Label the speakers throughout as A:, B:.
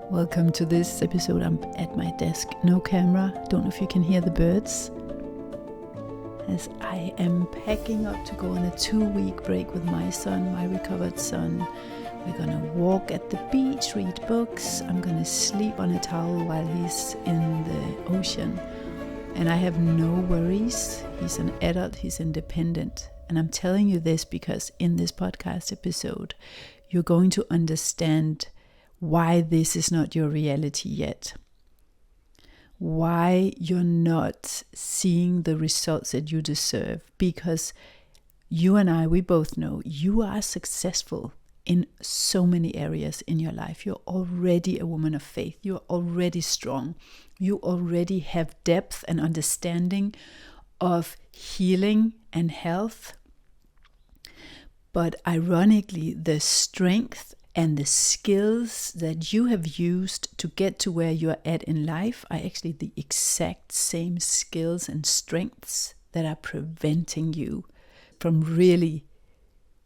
A: Welcome to this episode. I'm at my desk, no camera. Don't know if you can hear the birds. As I am packing up to go on a 2-week break with my son, my recovered son. We're going to walk at the beach, read books. I'm going to sleep on a towel while he's in the ocean. And I have no worries. He's an adult, he's independent. And I'm telling you this because in this podcast episode, you're going to understand why this is not your reality yet. Why you're not seeing the results that you deserve. Because you and I, we both know you are successful in so many areas in your life. You're already a woman of faith. You're already strong. You already have depth and understanding of healing and health. But ironically, the strength and the skills that you have used to get to where you're at in life are actually the exact same skills and strengths that are preventing you from really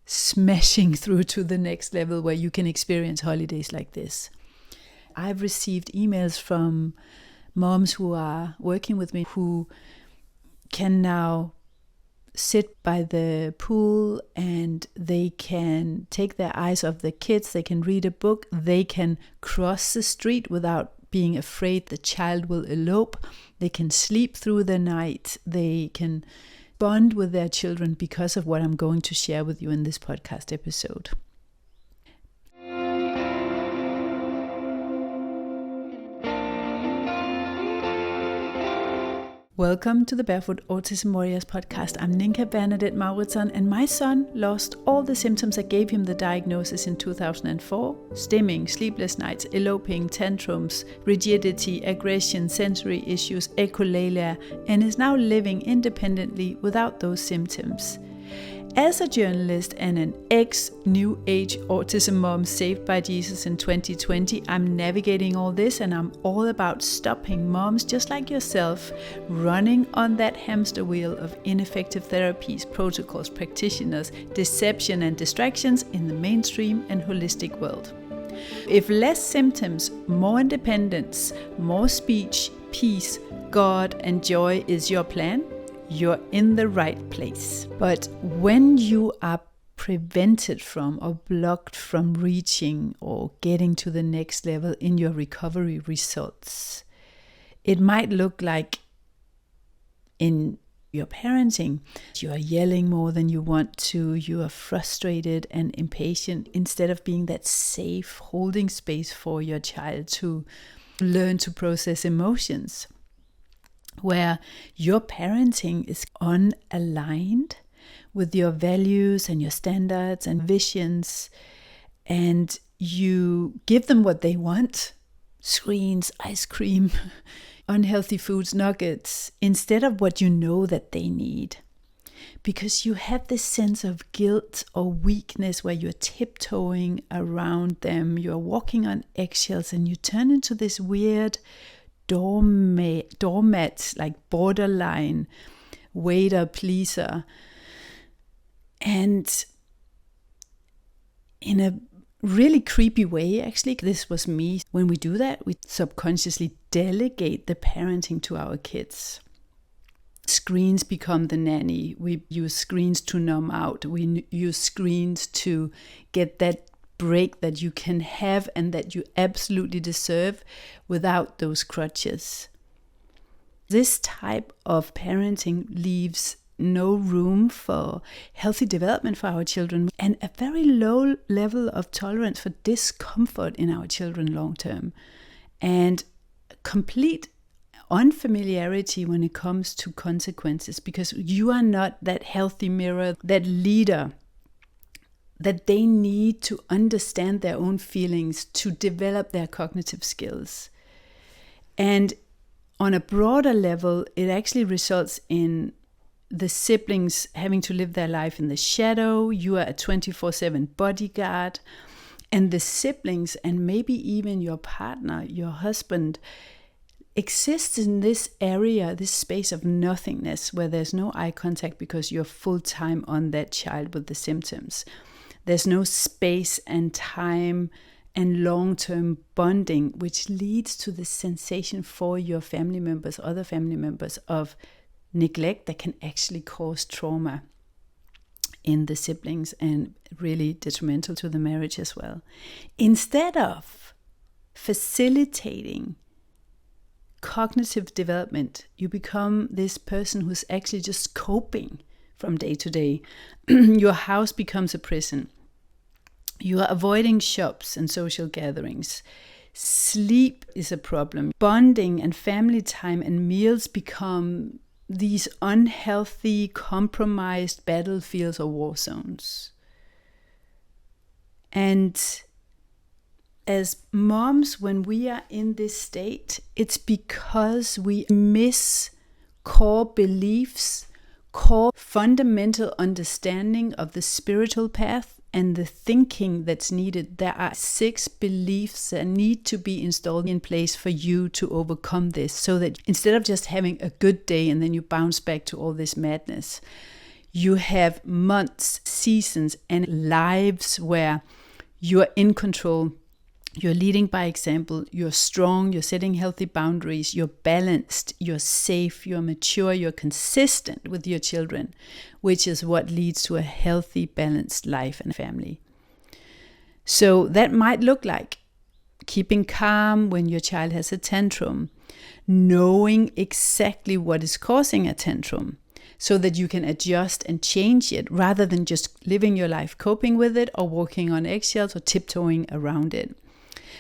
A: smashing through to the next level where you can experience holidays like this. I've received emails from moms who are working with me who can now sit by the pool and they can take their eyes off the kids, they can read a book, they can cross the street without being afraid the child will elope, they can sleep through the night, they can bond with their children because of what I'm going to share with you in this podcast episode. Welcome to the Barefoot Autism Warriors podcast. I'm Ninka Bernadette Mauritsson, and my son lost all the symptoms that gave him the diagnosis in 2004. Stimming, sleepless nights, eloping, tantrums, rigidity, aggression, sensory issues, echolalia, and is now living independently without those symptoms. As a journalist and an ex-New Age autism mom saved by Jesus in 2020, I'm navigating all this, and I'm all about stopping moms just like yourself running on that hamster wheel of ineffective therapies, protocols, practitioners, deception and distractions in the mainstream and holistic world. If less symptoms, more independence, more speech, peace, God and joy is your plan, you're in the right place. But when you are prevented from or blocked from reaching or getting to the next level in your recovery results, it might look like in your parenting, you are yelling more than you want to, you are frustrated and impatient instead of being that safe holding space for your child to learn to process emotions. Where your parenting is unaligned with your values and your standards and visions, and you give them what they want, screens, ice cream, unhealthy foods, nuggets, instead of what you know that they need. Because you have this sense of guilt or weakness where you're tiptoeing around them, you're walking on eggshells, and you turn into this weird doormat, like borderline waiter pleaser. And in a really creepy way, actually, this was me. When we do that, we subconsciously delegate the parenting to our kids. Screens become the nanny. We use screens to numb out. We use screens to get that break that you can have and that you absolutely deserve without those crutches. This type of parenting leaves no room for healthy development for our children and a very low level of tolerance for discomfort in our children long term, and complete unfamiliarity when it comes to consequences, because you are not that healthy mirror, that leader that they need to understand their own feelings to develop their cognitive skills. And on a broader level, it actually results in the siblings having to live their life in the shadow. You are a 24/7 bodyguard, and the siblings and maybe even your partner, your husband, exists in this area, this space of nothingness where there's no eye contact because you're full-time on that child with the symptoms. There's no space and time and long-term bonding, which leads to the sensation for your family members, other family members, of neglect that can actually cause trauma in the siblings and really detrimental to the marriage as well. Instead of facilitating cognitive development, you become this person who's actually just coping from day to day. Your house becomes a prison. You are avoiding shops and social gatherings. Sleep is a problem. Bonding and family time and meals become these unhealthy, compromised battlefields or war zones. And as moms, when we are in this state, it's because we miss core beliefs, core fundamental understanding of the spiritual path and the thinking that's needed. There are 6 beliefs that need to be installed in place for you to overcome this, so that instead of just having a good day and then you bounce back to all this madness, you have months, seasons, and lives where you're in control. You're leading by example, you're strong, you're setting healthy boundaries, you're balanced, you're safe, you're mature, you're consistent with your children, which is what leads to a healthy, balanced life and family. So that might look like keeping calm when your child has a tantrum, knowing exactly what is causing a tantrum, so that you can adjust and change it rather than just living your life coping with it or walking on eggshells or tiptoeing around it.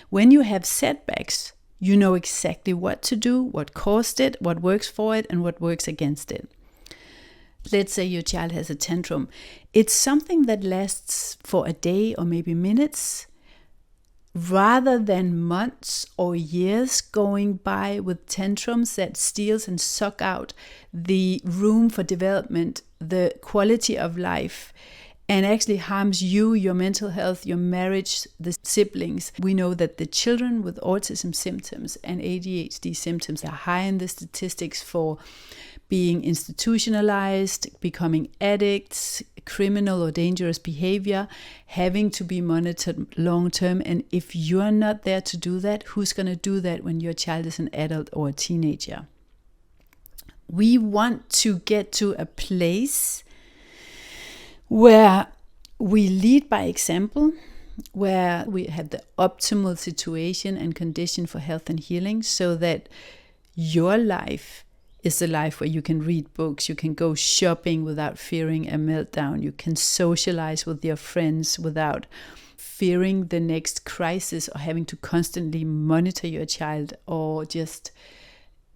A: When you have setbacks, you know exactly what to do, what caused it, what works for it, and what works against it. Let's say your child has a tantrum. It's something that lasts for a day or maybe minutes, rather than months or years going by with tantrums that steals and suck out the room for development, the quality of life, and actually harms you, your mental health, your marriage, the siblings. We know that the children with autism symptoms and ADHD symptoms are high in the statistics for being institutionalized, becoming addicts, criminal or dangerous behavior, having to be monitored long term. And if you're not there to do that, who's going to do that when your child is an adult or a teenager? We want to get to a place where we lead by example, where we have the optimal situation and condition for health and healing, so that your life is a life where you can read books, you can go shopping without fearing a meltdown, you can socialize with your friends without fearing the next crisis or having to constantly monitor your child or just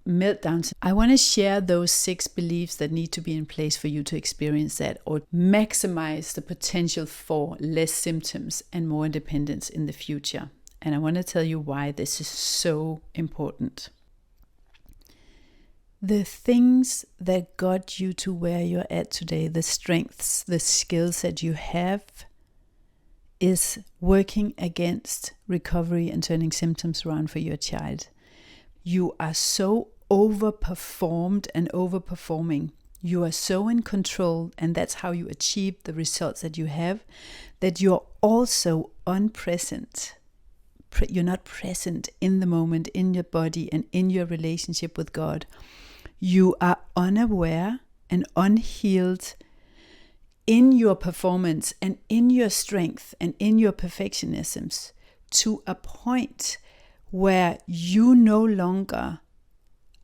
A: meltdowns. I want to share those 6 beliefs that need to be in place for you to experience that or maximize the potential for less symptoms and more independence in the future. And I want to tell you why this is so important. The things that got you to where you're at today, the strengths, the skills that you have, is working against recovery and turning symptoms around for your child. You are so overperformed and overperforming. You are so in control, and that's how you achieve the results that you have, that you're also unpresent. You're not present in the moment, in your body and in your relationship with God. You are unaware and unhealed in your performance and in your strength and in your perfectionisms, to a point where you no longer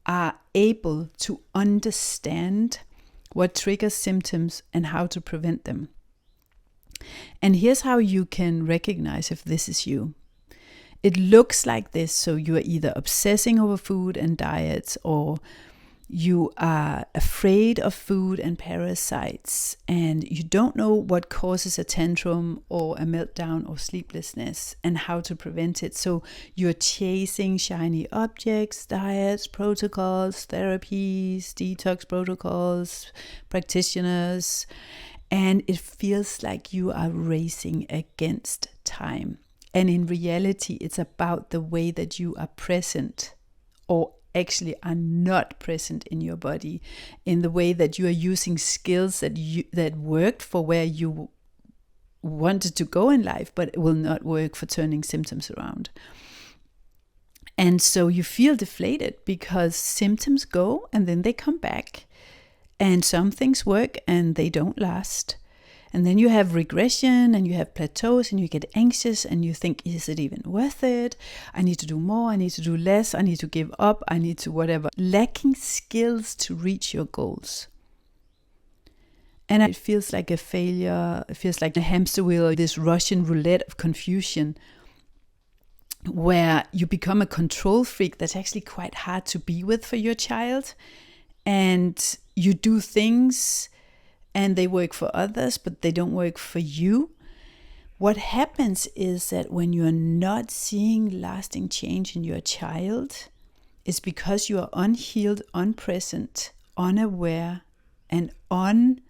A: are able to understand what triggers symptoms and how to prevent them. And here's how you can recognize if this is you. It looks like this, so you are either obsessing over food and diets, or you are afraid of food and parasites, and you don't know what causes a tantrum or a meltdown or sleeplessness and how to prevent it. So you're chasing shiny objects, diets, protocols, therapies, detox protocols, practitioners, and it feels like you are racing against time. And in reality, it's about the way that you are present, or actually are not present in your body, in the way that you are using skills that worked for where you wanted to go in life, but it will not work for turning symptoms around. And so you feel deflated because symptoms go and then they come back, and some things work and they don't last. And then you have regression and you have plateaus and you get anxious and you think, is it even worth it? I need to do more, I need to do less, I need to give up, I need to whatever. Lacking skills to reach your goals. And it feels like a failure, it feels like a hamster wheel, this Russian roulette of confusion, where you become a control freak that's actually quite hard to be with for your child. And you do things and they work for others, but they don't work for you. What happens is that when you're not seeing lasting change in your child, it's because you are unhealed, unpresent, unaware, and unaligned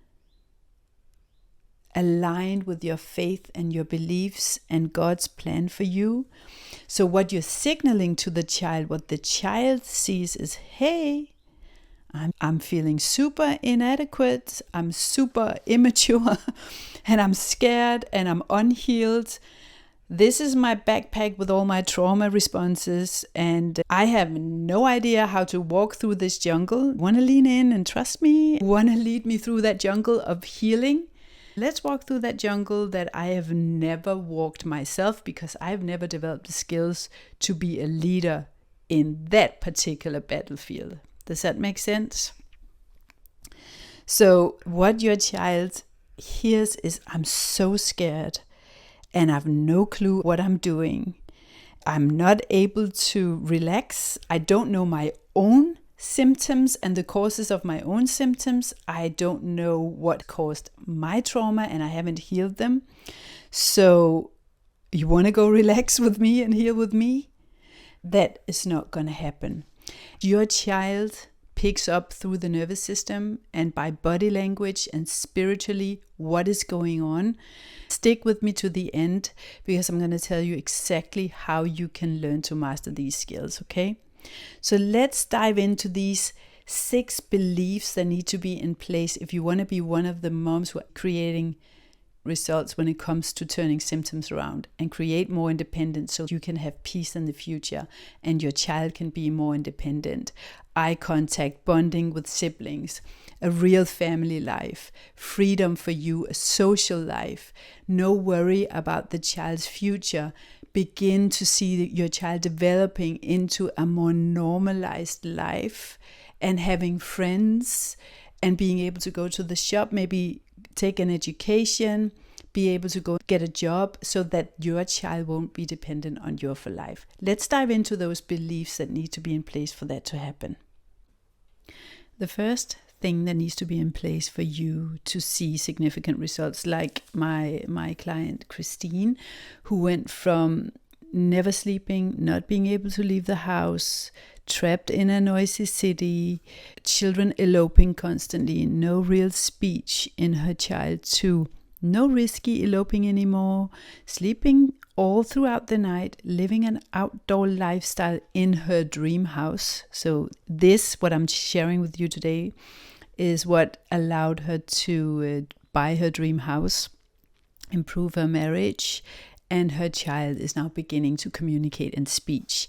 A: with your faith and your beliefs and God's plan for you. So what you're signaling to the child, what the child sees is, hey, I'm feeling super inadequate, I'm super immature, and I'm scared, and I'm unhealed. This is my backpack with all my trauma responses, and I have no idea how to walk through this jungle. Want to lean in and trust me? Want to lead me through that jungle of healing? Let's walk through that jungle that I have never walked myself, because I've never developed the skills to be a leader in that particular battlefield. Does that make sense? So what your child hears is, I'm so scared and I have no clue what I'm doing. I'm not able to relax. I don't know my own symptoms and the causes of my own symptoms. I don't know what caused my trauma and I haven't healed them. So you want to go relax with me and heal with me? That is not going to happen. Your child picks up through the nervous system and by body language and spiritually what is going on. Stick with me to the end, because I'm going to tell you exactly how you can learn to master these skills, okay? So let's dive into these 6 beliefs that need to be in place if you want to be one of the moms who are creating results when it comes to turning symptoms around and create more independence so you can have peace in the future and your child can be more independent. Eye contact, bonding with siblings, a real family life, freedom for you, a social life, no worry about the child's future. Begin to see your child developing into a more normalized life and having friends and being able to go to the shop, maybe take an education, be able to go get a job so that your child won't be dependent on you for life. Let's dive into those beliefs that need to be in place for that to happen. The first thing that needs to be in place for you to see significant results, like my client Christine, who went from never sleeping, not being able to leave the house, trapped in a noisy city, children eloping constantly, no real speech in her child, to no risky eloping anymore, sleeping all throughout the night, living an outdoor lifestyle in her dream house. So this, what I'm sharing with you today, is what allowed her to buy her dream house, improve her marriage, and her child is now beginning to communicate in speech.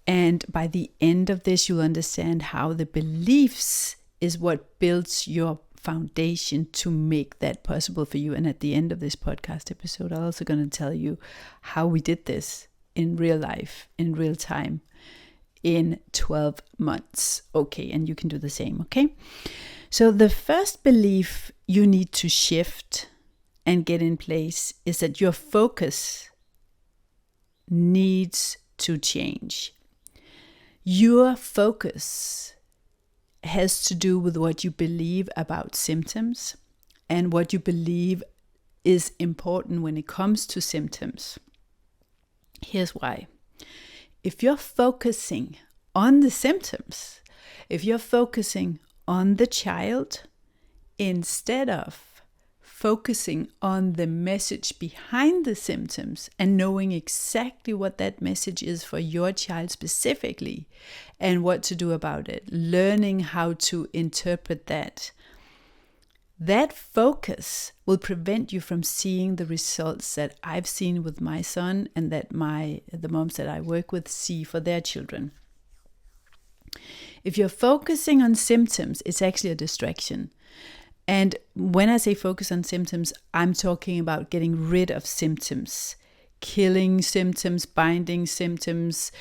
A: And by the end of this, you'll understand how the beliefs is what builds your foundation to make that possible for you. And at the end of this podcast episode, I'm also going to tell you how we did this in real life, in real time, in 12 months. Okay, and you can do the same, okay? So the first belief you need to shift and get in place is that your focus needs to change. Your focus has to do with what you believe about symptoms and what you believe is important when it comes to symptoms. Here's why. If you're focusing on the symptoms, if you're focusing on the child instead of focusing on the message behind the symptoms and knowing exactly what that message is for your child specifically and what to do about it, learning how to interpret that, That focus will prevent you from seeing the results that I've seen with my son and that the moms that I work with see for their children. If you're focusing on symptoms, it's actually a distraction. And when I say focus on symptoms, I'm talking about getting rid of symptoms, killing symptoms, binding symptoms,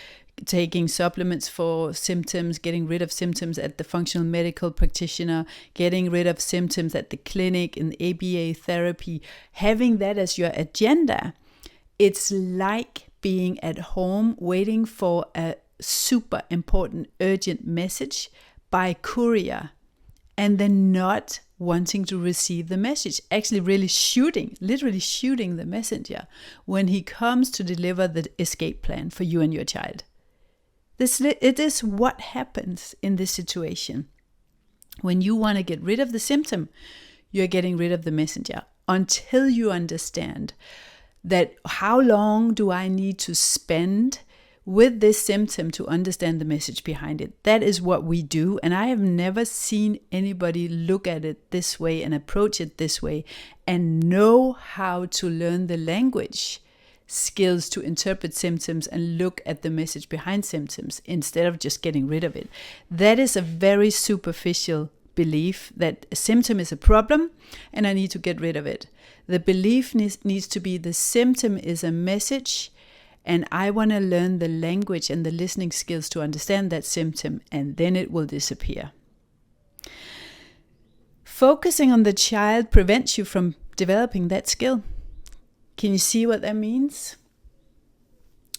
A: taking supplements for symptoms, getting rid of symptoms at the functional medical practitioner, getting rid of symptoms at the clinic, in ABA therapy, having that as your agenda. It's like being at home waiting for a super important, urgent message by courier and then not wanting to receive the message, actually literally shooting the messenger when he comes to deliver the escape plan for you and your child. It is what happens in this situation. When you want to get rid of the symptom, you're getting rid of the messenger until you understand that how long do I need to spend with this symptom to understand the message behind it. That is what we do. And I have never seen anybody look at it this way and approach it this way and know how to learn the language skills to interpret symptoms and look at the message behind symptoms instead of just getting rid of it. That is a very superficial belief that a symptom is a problem and I need to get rid of it. The belief needs to be the symptom is a message and I want to learn the language and the listening skills to understand that symptom, and then it will disappear. Focusing on the child prevents you from developing that skill. Can you see what that means?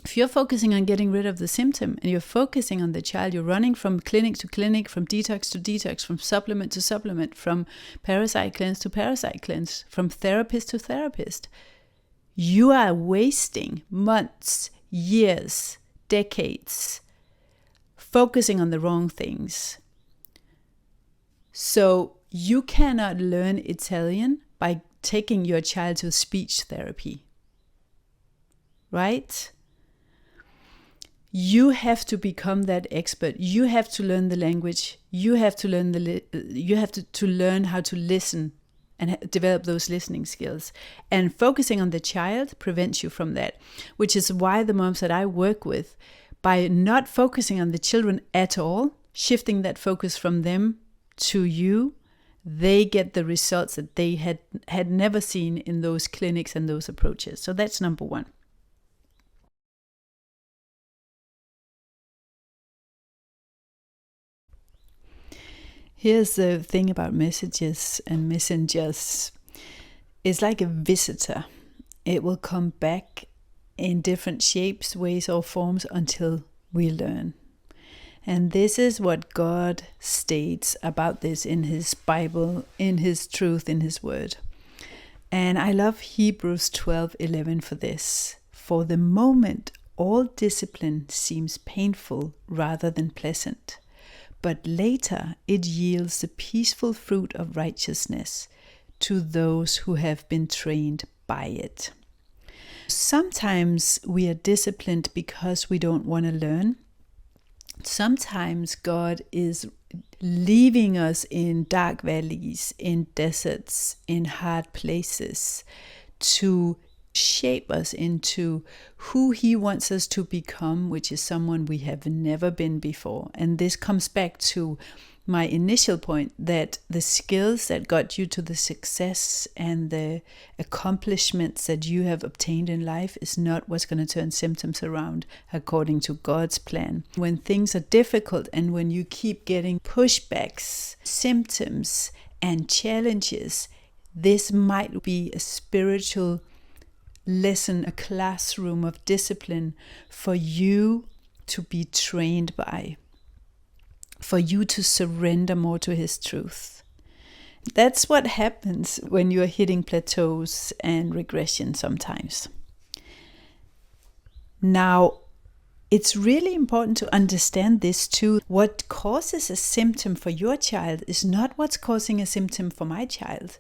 A: If you're focusing on getting rid of the symptom and you're focusing on the child, you're running from clinic to clinic, from detox to detox, from supplement to supplement, from parasite cleanse to parasite cleanse, from therapist to therapist. You are wasting months, years, decades, focusing on the wrong things. So you cannot learn Italian by taking your child to speech therapy, right? You have to become that expert. You have to learn the language. You have to learn to learn how to listen and develop those listening skills. And focusing on the child prevents you from that, which is why the moms that I work with, by not focusing on the children at all, shifting that focus from them to you, they get the results that they had never seen in those clinics and those approaches. So that's number one. Here's the thing about messages and messengers. It's like a visitor. It will come back in different shapes, ways, or forms until we learn. And this is what God states about this in His Bible, in His truth, in His Word. And I love Hebrews 12:11 for this. For the moment, all discipline seems painful rather than pleasant. But later it yields the peaceful fruit of righteousness to those who have been trained by it. Sometimes we are disciplined because we don't want to learn. Sometimes God is leaving us in dark valleys, in deserts, in hard places to shape us into who He wants us to become, which is someone we have never been before. And this comes back to my initial point that the skills that got you to the success and the accomplishments that you have obtained in life is not what's going to turn symptoms around according to God's plan. When things are difficult and when you keep getting pushbacks, symptoms, and challenges, this might be a spiritual lesson, a classroom of discipline for you to be trained by, for you to surrender more to His truth. That's what happens when you're hitting plateaus and regression sometimes. Now, it's really important to understand this too. What causes a symptom for your child is not what's causing a symptom for my child.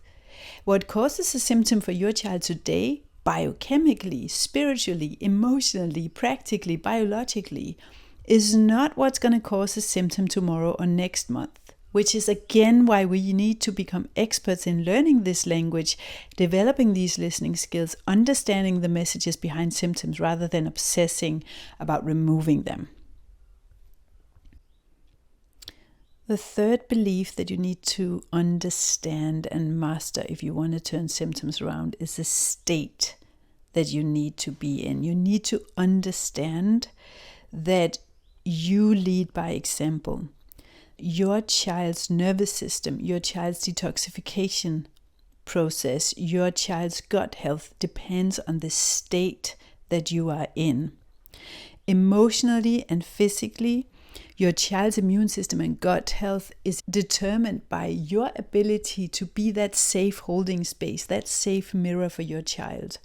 A: What causes a symptom for your child today, biochemically, spiritually, emotionally, practically, biologically, is not what's going to cause a symptom tomorrow or next month which is again why we need to become experts in learning this language, developing these listening skills, understanding the messages behind symptoms rather than obsessing about removing them. The third belief that you need to understand and master if you want to turn symptoms around is the state that you need to be in. You need to understand that you lead by example. Your child's nervous system, your child's detoxification process, your child's gut health depends on the state that you are in. Emotionally and physically, your child's immune system and gut health is determined by your ability to be that safe holding space, that safe mirror for your child,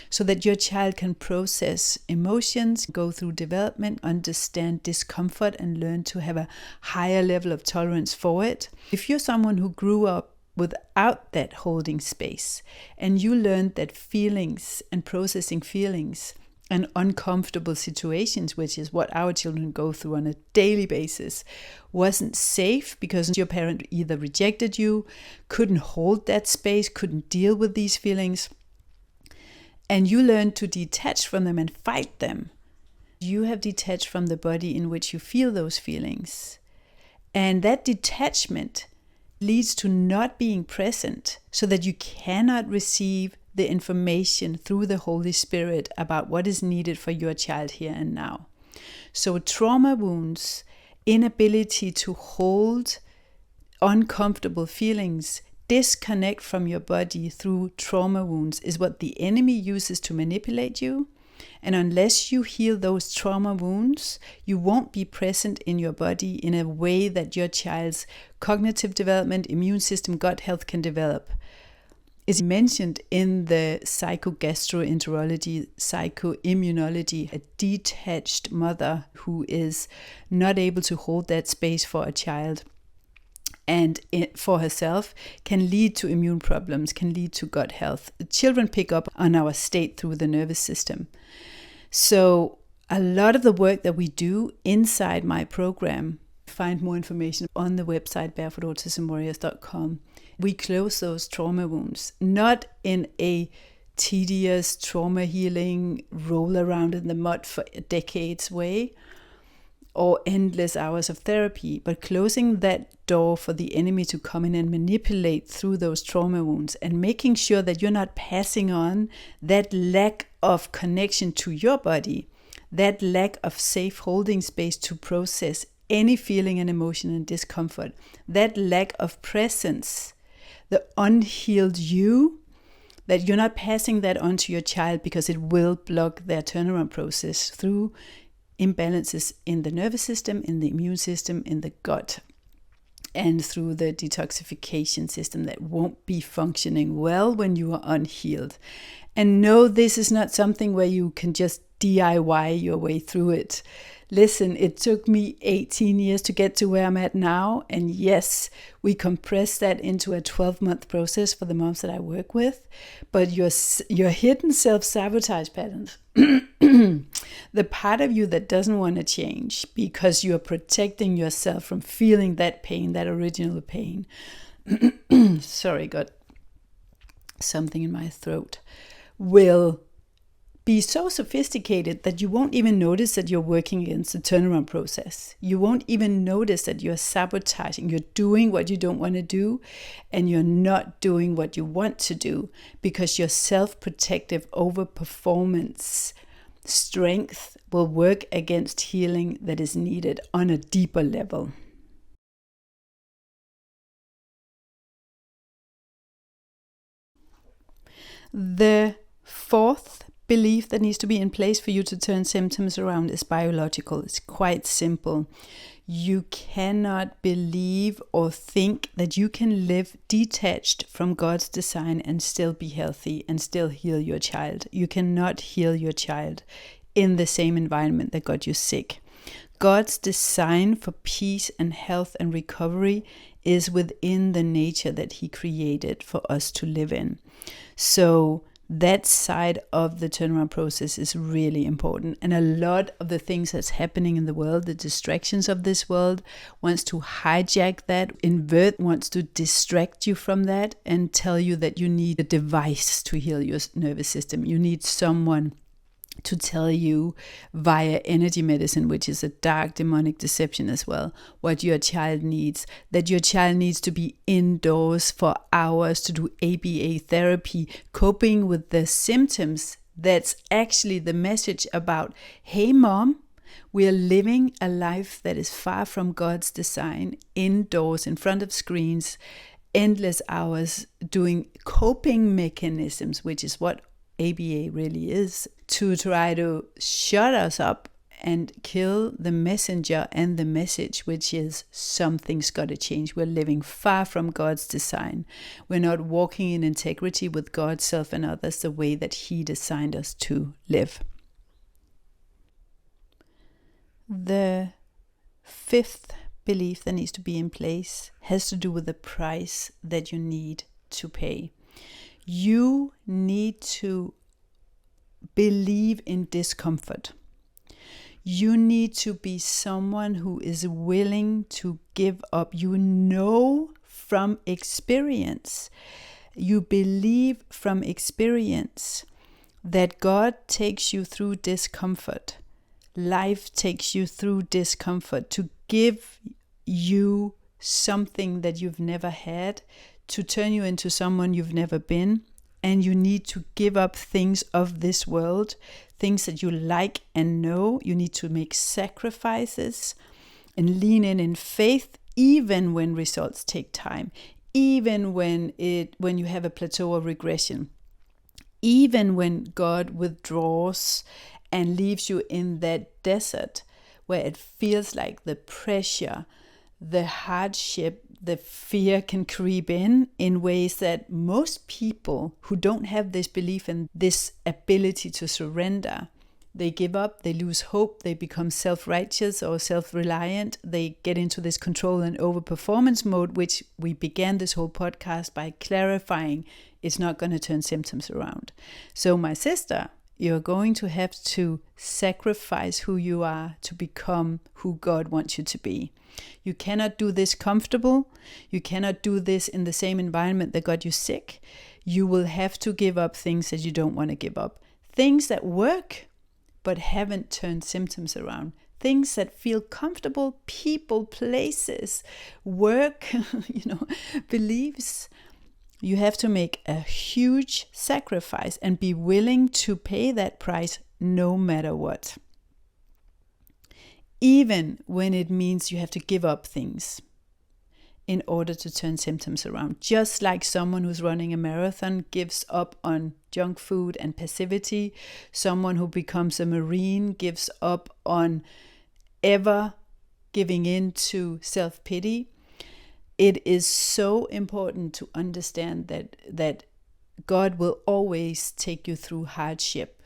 A: so that your child can process emotions, go through development, understand discomfort, and learn to have a higher level of tolerance for it. If you're someone who grew up without that holding space, and you learned that feelings and processing feelings and uncomfortable situations, which is what our children go through on a daily basis, wasn't safe because your parent either rejected you, couldn't hold that space, couldn't deal with these feelings, and you learned to detach from them and fight them. You have detached from the body in which you feel those feelings. And that detachment leads to not being present, so that you cannot receive the information through the Holy Spirit about what is needed for your child here and now. So trauma wounds, inability to hold uncomfortable feelings, disconnect from your body through trauma wounds is what the enemy uses to manipulate you. And unless you heal those trauma wounds, you won't be present in your body in a way that your child's cognitive development, immune system, gut health can develop. It's mentioned in the psychogastroenterology, psychoimmunology, a detached mother who is not able to hold that space for a child and for herself can lead to immune problems, can lead to gut health. Children pick up on our state through the nervous system. So a lot of the work that we do inside my program, find more information on the website barefootautismwarriors.com. We close those trauma wounds, not in a tedious trauma healing, roll around in the mud for decades way, or endless hours of therapy, but closing that door for the enemy to come in and manipulate through those trauma wounds and making sure that you're not passing on that lack of connection to your body, that lack of safe holding space to process any feeling and emotion and discomfort, that lack of presence, the unhealed you, that you're not passing that on to your child because it will block their turnaround process through imbalances in the nervous system, in the immune system, in the gut, and through the detoxification system that won't be functioning well when you are unhealed. And no, this is not something where you can just DIY your way through it. Listen, it took me 18 years to get to where I'm at now. And yes, we compressed that into a 12-month process for the moms that I work with. But your hidden self-sabotage patterns, the part of you that doesn't want to change because you're protecting yourself from feeling that pain, that original pain. Sorry, got something in my throat. Will be so sophisticated that you won't even notice that you're working against the turnaround process. You won't even notice that you're sabotaging. You're doing what you don't want to do, and you're not doing what you want to do because your self-protective overperformance strength will work against healing that is needed on a deeper level. The fourth belief that needs to be in place for you to turn symptoms around is biological. It's quite simple. You cannot believe or think that you can live detached from God's design and still be healthy and still heal your child. You cannot heal your child in the same environment that got you sick. God's design for peace and health and recovery is within the nature that He created for us to live in. So That side of the turnaround process is really important. And a lot of the things that's happening in the world, the distractions of this world, wants to hijack that, wants to distract you from that and tell you that you need a device to heal your nervous system. You need someone to tell you via energy medicine, which is a dark demonic deception as well, what your child needs, that your child needs to be indoors for hours to do ABA therapy, coping with the symptoms. That's actually the message about, hey mom, we are living a life that is far from God's design, indoors in front of screens, endless hours doing coping mechanisms, which is what ABA really is, to try to shut us up and kill the messenger and the message, which is something's got to change. We're living far from God's design. We're not walking in integrity with God, self, and others the way that He designed us to live. The fifth belief that needs to be in place has to do with the price that you need to pay. You need to believe in discomfort. You need to be someone who is willing to give up. You know from experience, you believe from experience that God takes you through discomfort. Life takes you through discomfort to give you something that you've never had, to turn you into someone you've never been. And you need to give up things of this world, things that you like and know. You need to make sacrifices and lean in faith, even when results take time, even when you have a plateau of regression, even when God withdraws and leaves you in that desert where it feels like the pressure, the hardship, the fear can creep in ways that most people who don't have this belief and this ability to surrender, they give up, they lose hope, they become self-righteous or self-reliant, they get into this control and over-performance mode, which we began this whole podcast by clarifying it's not going to turn symptoms around. So my sister, you're going to have to sacrifice who you are to become who God wants you to be. You cannot do this comfortable. You cannot do this in the same environment that got you sick. You will have to give up things that you don't want to give up. Things that work but haven't turned symptoms around. Things that feel comfortable, people, places, work, beliefs. You have to make a huge sacrifice and be willing to pay that price no matter what. Even when it means you have to give up things in order to turn symptoms around. Just like someone who's running a marathon gives up on junk food and passivity, someone who becomes a Marine gives up on ever giving in to self-pity. It is so important to understand that God will always take you through hardship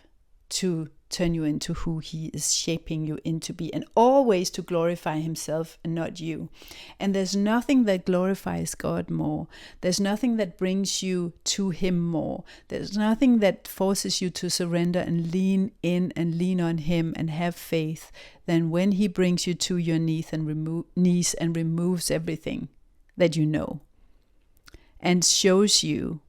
A: to turn you into who He is shaping you into be, and always to glorify Himself and not you. And there's nothing that glorifies God more. There's nothing that brings you to Him more. There's nothing that forces you to surrender and lean in and lean on Him and have faith than when He brings you to your knees and removes everything that you know and shows you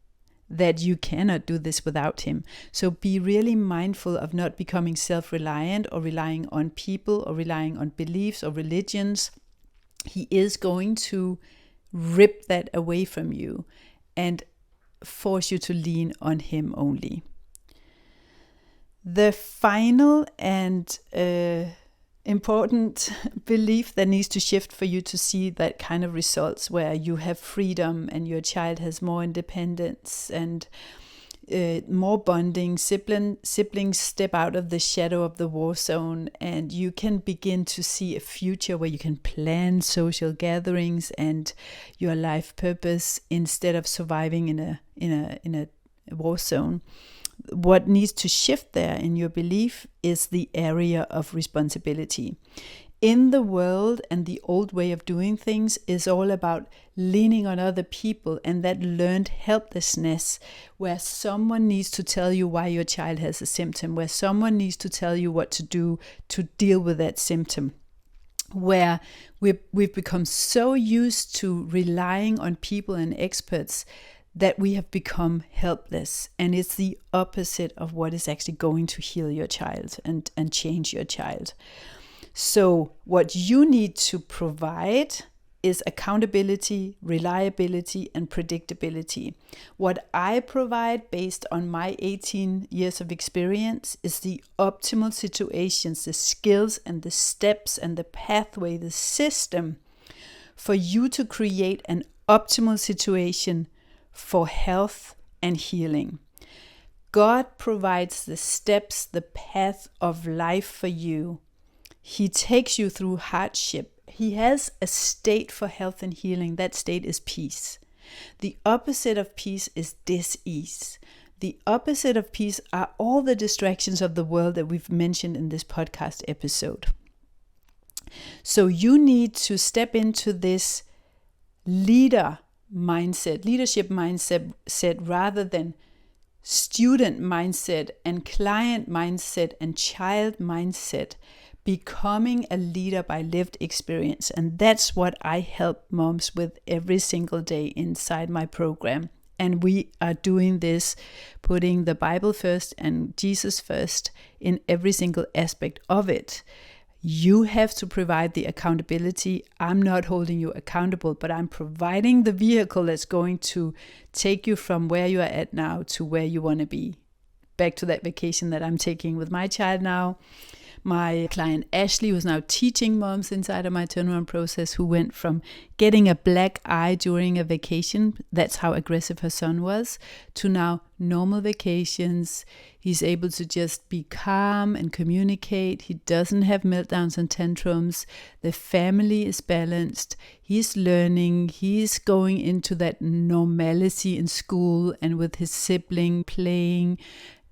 A: that you cannot do this without Him. So be really mindful of not becoming self-reliant or relying on people or relying on beliefs or religions. He is going to rip that away from you and force you to lean on Him only. The final and important belief that needs to shift for you to see that kind of results where you have freedom and your child has more independence and more bonding, siblings step out of the shadow of the war zone, and you can begin to see a future where you can plan social gatherings and your life purpose instead of surviving in a war zone. What needs to shift there in your belief is the area of responsibility. in the world, and the old way of doing things is all about leaning on other people and that learned helplessness, where someone needs to tell you why your child has a symptom, where someone needs to tell you what to do to deal with that symptom, where we've become so used to relying on people and experts that we have become helpless. And it's the opposite of what is actually going to heal your child and change your child. So what you need to provide is accountability, reliability, and predictability. What I provide based on my 18 years of experience is the optimal situations, the skills and the steps and the pathway, the system for you to create an optimal situation for health and healing. God provides the steps, the path of life for you. He takes you through hardship. He has a state for health and healing. That state is peace. The opposite of peace is dis-ease. The opposite of peace are all the distractions of the world that we've mentioned in this podcast episode. So you need to step into this leadership mindset rather than student mindset and client mindset and child mindset, becoming a leader by lived experience. And that's what I help moms with every single day inside my program. And we are doing this, putting the Bible first and Jesus first in every single aspect of it. You have to provide the accountability. I'm not holding you accountable, but I'm providing the vehicle that's going to take you from where you are at now to where you want to be. Back to that vacation that I'm taking with my child now. My client Ashley, who's now teaching moms inside of my turnaround process, who went from getting a black eye during a vacation, that's how aggressive her son was, to now normal vacations. He's able to just be calm and communicate. He doesn't have meltdowns and tantrums. The family is balanced. He's learning. He's going into that normalcy in school and with his sibling playing.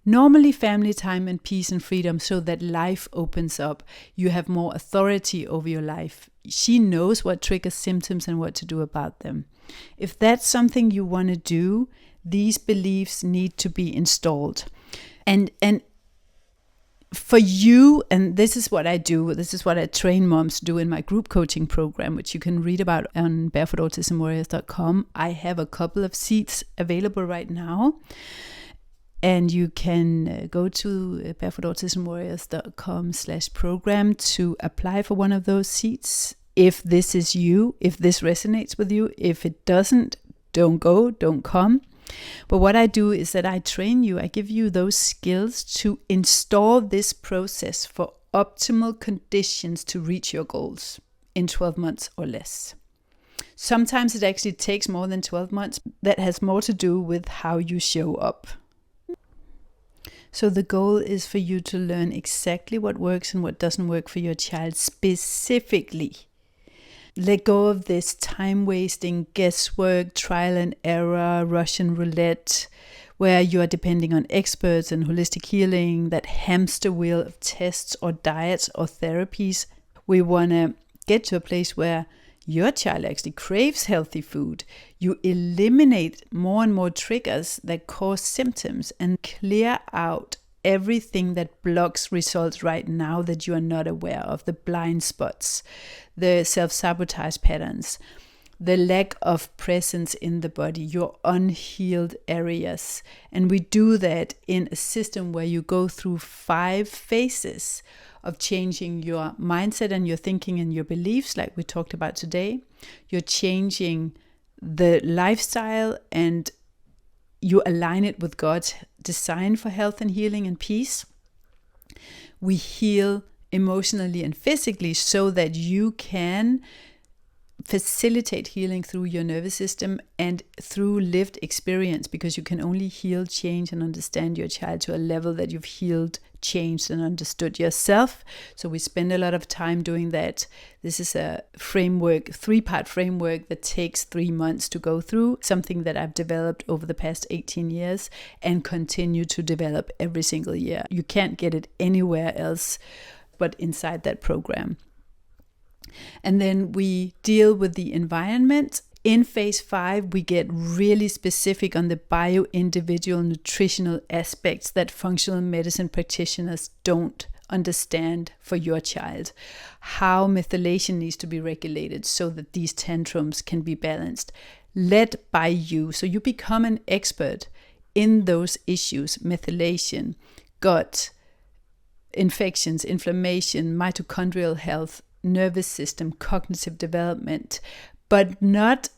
A: Normally family time and peace and freedom, so that life opens up. You have more authority over your life. She knows what triggers symptoms and what to do about them. If that's something you want to do, these beliefs need to be installed. And for you, and this is what I do, this is what I train moms to do in my group coaching program, which you can read about on barefootautismwarriors.com. I have a couple of seats available right now. And you can go to barefootautismwarriors.com/program to apply for one of those seats. If this is you, if this resonates with you, if it doesn't, don't go, don't come. But what I do is that I train you, I give you those skills to install this process for optimal conditions to reach your goals in 12 months or less. Sometimes it actually takes more than 12 months. That has more to do with how you show up. So the goal is for you to learn exactly what works and what doesn't work for your child specifically. Let go of this time-wasting, guesswork, trial and error, Russian roulette, where you are depending on experts and holistic healing, that hamster wheel of tests or diets or therapies. We want to get to a place where your child actually craves healthy food. You eliminate more and more triggers that cause symptoms and clear out everything that blocks results right now that you are not aware of, the blind spots, the self-sabotage patterns, the lack of presence in the body, your unhealed areas. And we do that in a system where you go through 5 phases of changing your mindset and your thinking and your beliefs, like we talked about today. You're changing the lifestyle and you align it with God's design for health and healing and peace. We heal emotionally and physically so that you can facilitate healing through your nervous system and through lived experience, because you can only heal, change, and understand your child to a level that you've healed, changed, and understood yourself. So we spend a lot of time doing that. This is a framework, 3-part framework that takes 3 months to go through, something that I've developed over the past 18 years and continue to develop every single year. You can't get it anywhere else but inside that program. And then we deal with the environment. In phase 5, we get really specific on the bio-individual nutritional aspects that functional medicine practitioners don't understand for your child. How methylation needs to be regulated so that these tantrums can be balanced, led by you. So you become an expert in those issues: methylation, gut, infections, inflammation, mitochondrial health, nervous system, cognitive development, but not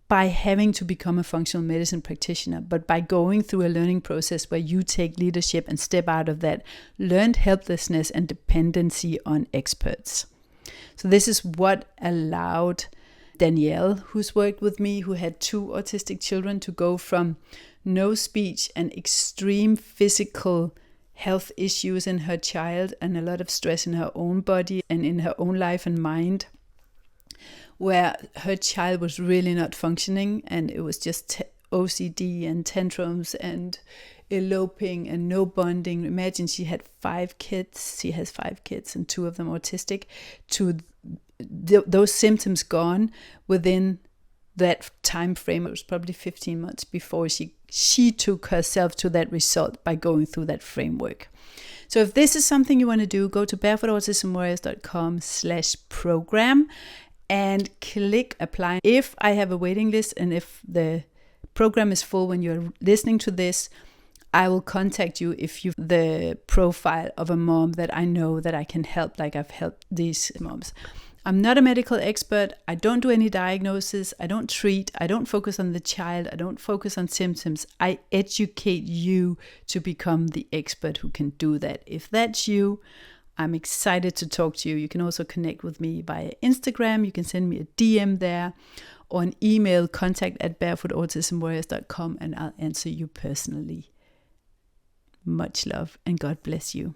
A: by having to become a functional medicine practitioner, but by going through a learning process where you take leadership and step out of that learned helplessness and dependency on experts. So this is what allowed Danielle, who's worked with me, who had 2 autistic children, to go from no speech and extreme physical health issues in her child and a lot of stress in her own body and in her own life and mind, where her child was really not functioning, and it was just OCD and tantrums and eloping and no bonding. Imagine she had 5 kids. She has 5 kids and 2 of them autistic. To those symptoms gone within that time frame. It was probably 15 months before she took herself to that result by going through that framework. So if this is something you want to do, go to barefootautismwarriors.com/program and click apply. If I have a waiting list and if the program is full when you're listening to this, I will contact you if you've the profile of a mom that I know that I can help, like I've helped these moms. I'm not a medical expert. I don't do any diagnosis. I don't treat. I don't focus on the child. I don't focus on symptoms. I educate you to become the expert who can do that. If that's you, I'm excited to talk to you. You can also connect with me via Instagram. You can send me a DM there, or an email, contact@barefootautismwarriors.com, and I'll answer you personally. Much love and God bless you.